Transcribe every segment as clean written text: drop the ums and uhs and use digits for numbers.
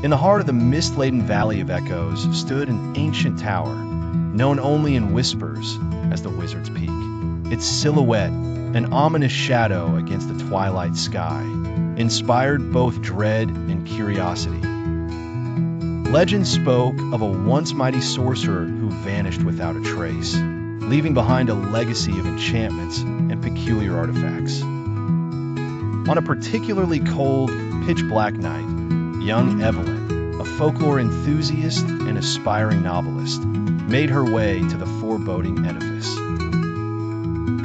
In the heart of the mist-laden Valley of Echoes stood an ancient tower, known only in whispers as the Wizard's Peak. Its silhouette, an ominous shadow against the twilight sky, inspired both dread and curiosity. Legend spoke of a once mighty sorcerer who vanished without a trace, leaving behind a legacy of enchantments and peculiar artifacts. On a particularly cold, pitch-black night, young Evelyn, a folklore enthusiast and aspiring novelist, made her way to the foreboding edifice.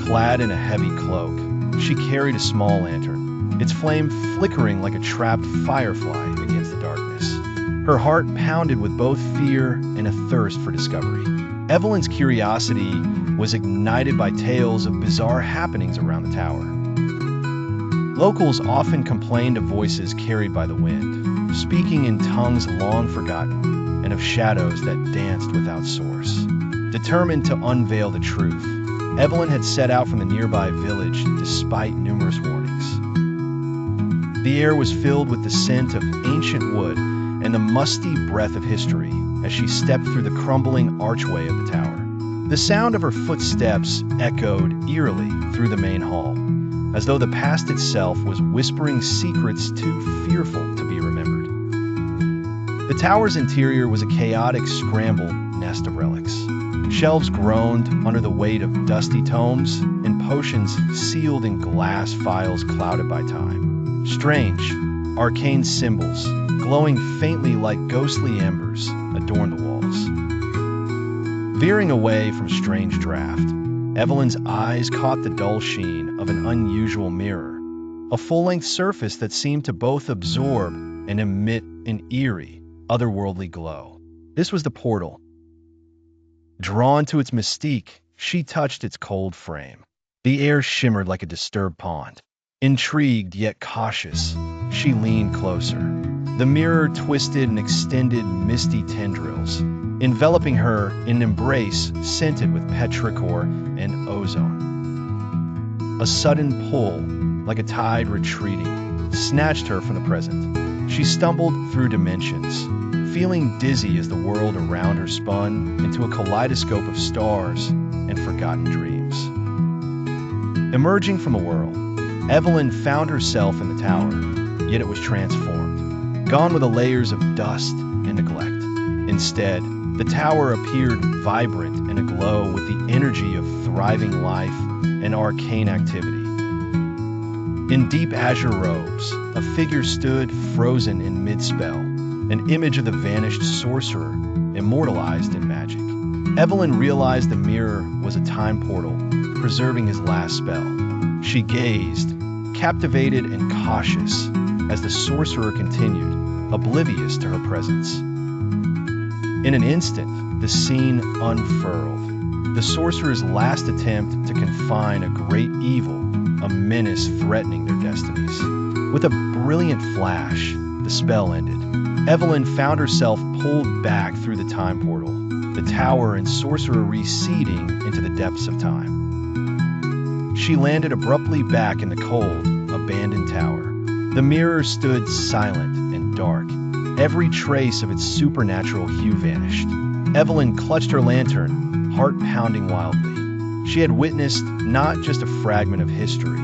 Clad in a heavy cloak, she carried a small lantern, its flame flickering like a trapped firefly against the darkness. Her heart pounded with both fear and a thirst for discovery. Evelyn's curiosity was ignited by tales of bizarre happenings around the tower. Locals often complained of voices carried by the wind, speaking in tongues long forgotten, and of shadows that danced without source. Determined to unveil the truth, Evelyn had set out from the nearby village despite numerous warnings. The air was filled with the scent of ancient wood and the musty breath of history as she stepped through the crumbling archway of the tower. The sound of her footsteps echoed eerily through the main hall, as though the past itself was whispering secrets too fearful to be remembered. The tower's interior was a chaotic, scrambled nest of relics. Shelves groaned under the weight of dusty tomes and potions sealed in glass vials clouded by time. Strange, arcane symbols, glowing faintly like ghostly embers, adorned the walls. Veering away from strange draft, Evelyn's eyes caught the dull sheen of an unusual mirror, a full-length surface that seemed to both absorb and emit an eerie, otherworldly glow. This was the portal. Drawn to its mystique, she touched its cold frame. The air shimmered like a disturbed pond. Intrigued yet cautious, she leaned closer. The mirror twisted and extended misty tendrils, enveloping her in an embrace scented with petrichor and ozone. A sudden pull, like a tide retreating, snatched her from the present. She stumbled through dimensions, feeling dizzy as the world around her spun into a kaleidoscope of stars and forgotten dreams. Emerging from a whirl, Evelyn found herself in the tower, yet it was transformed, gone were the layers of dust and neglect. Instead, the tower appeared vibrant and aglow with the energy of thriving life and arcane activity. In deep azure robes, a figure stood frozen in mid-spell, an image of the vanished sorcerer, immortalized in magic. Evelyn realized the mirror was a time portal, preserving his last spell. She gazed, captivated and cautious, as the sorcerer continued, oblivious to her presence. In an instant, the scene unfurled. The sorcerer's last attempt to confine a great evil, a menace threatening their destinies. With a brilliant flash, the spell ended. Evelyn found herself pulled back through the time portal, the tower and sorcerer receding into the depths of time. She landed abruptly back in the cold, abandoned tower. The mirror stood silent and dark. Every trace of its supernatural hue vanished. Evelyn clutched her lantern, heart pounding wildly. She had witnessed not just a fragment of history,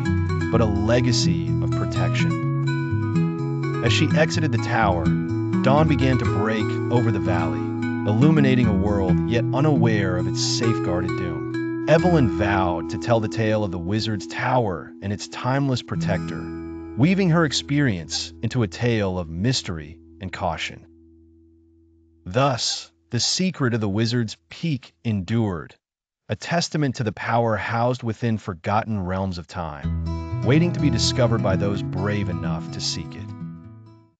but a legacy of protection. As she exited the tower, dawn began to break over the valley, illuminating a world yet unaware of its safeguarded doom. Evelyn vowed to tell the tale of the wizard's tower and its timeless protector, weaving her experience into a tale of mystery and caution. Thus, the secret of the Wizard's Peak endured, a testament to the power housed within forgotten realms of time, waiting to be discovered by those brave enough to seek it.